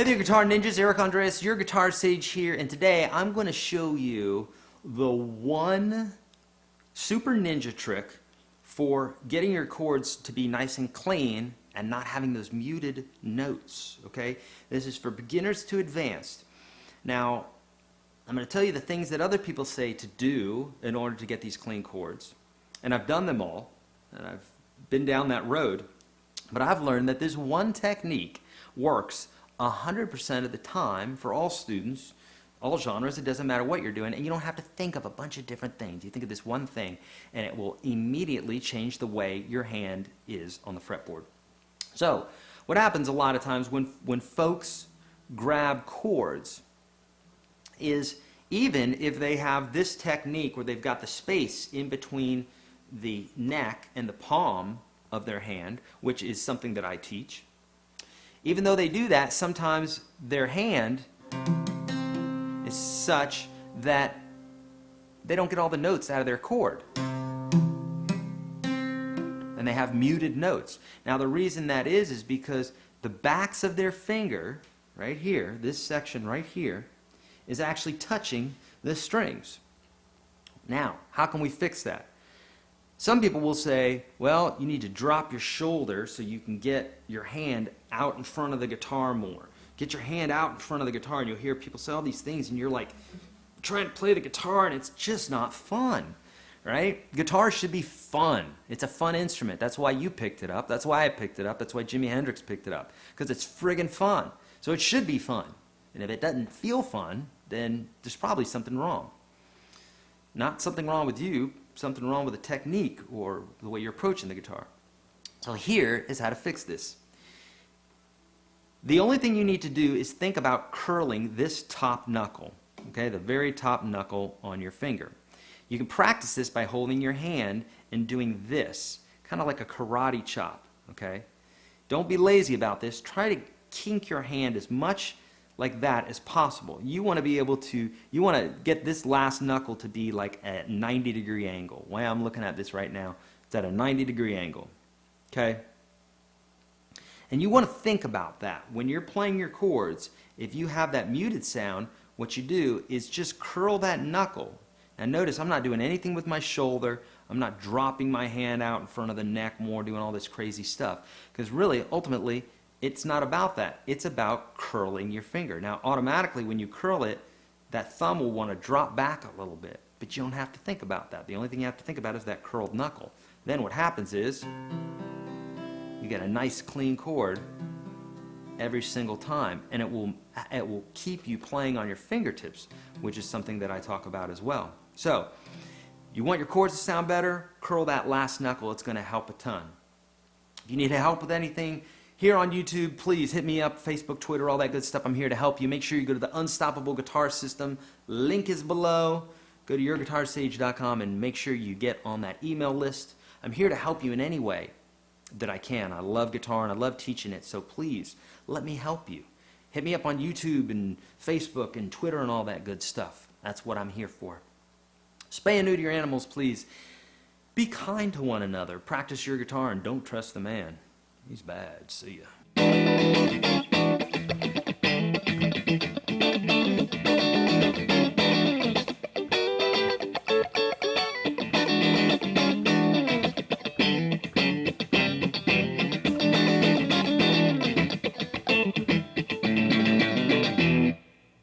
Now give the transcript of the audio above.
Hey there, Guitar Ninjas. Eric Andres, your Guitar Sage here, and today I'm going to show you the one super ninja trick for getting your chords to be nice and clean and not having those muted notes, okay? This is for beginners to advanced. Now, I'm going to tell you the things that other people say to do in order to get these clean chords, and I've done them all, and I've been down that road, but I've learned that this one technique works 100% of the time for all students, all genres. It doesn't matter what you're doing, and you don't have to think of a bunch of different things. You think of this one thing, and it will immediately change the way your hand is on the fretboard. So, what happens a lot of times when folks grab chords is, even if they have this technique where they've got the space in between the neck and the palm of their hand, which is something that I teach, even though they do that, sometimes their hand is such that they don't get all the notes out of their chord. And they have muted notes. Now the reason that is because the backs of their finger, right here, this section right here, is actually touching the strings. Now, how can we fix that? Some people will say, well, you need to drop your shoulder so you can get your hand out in front of the guitar more. Get your hand out in front of the guitar, and you'll hear people say all these things, and you're like trying to play the guitar, and it's just not fun, right? Guitar should be fun. It's a fun instrument. That's why you picked it up. That's why I picked it up. That's why Jimi Hendrix picked it up, because it's friggin' fun. So it should be fun. And if it doesn't feel fun, then there's probably something wrong. Not something wrong with you, something wrong with the technique or the way you're approaching the guitar. So here is how to fix this. The only thing you need to do is think about curling this top knuckle, okay, the very top knuckle on your finger. You can practice this by holding your hand and doing this, kind of like a karate chop, okay? Don't be lazy about this. Try to kink your hand as much like that as possible. You want to be able to, you want to get this last knuckle to be like at a 90-degree angle. Way I'm looking at this right now, it's at a 90-degree angle. Okay? And you want to think about that. When you're playing your chords, if you have that muted sound, what you do is just curl that knuckle. Now notice I'm not doing anything with my shoulder. I'm not dropping my hand out in front of the neck more, doing all this crazy stuff. Because really, ultimately, it's not about that. It's about curling your finger. Now, automatically, when you curl it, that thumb will want to drop back a little bit, but you don't have to think about that. The only thing you have to think about is that curled knuckle. Then what happens is you get a nice clean chord every single time, and it will keep you playing on your fingertips, which is something that I talk about as well. So, you want your chords to sound better, curl that last knuckle. It's going to help a ton. If you need help with anything here on YouTube, please hit me up, Facebook, Twitter, all that good stuff. I'm here to help you. Make sure you go to the Unstoppable Guitar System. Link is below. Go to yourguitarsage.com and make sure you get on that email list. I'm here to help you in any way that I can. I love guitar and I love teaching it, so please let me help you. Hit me up on YouTube and Facebook and Twitter and all that good stuff. That's what I'm here for. Spay and neuter your animals, please. Be kind to one another. Practice your guitar and don't trust the man. He's bad. See ya.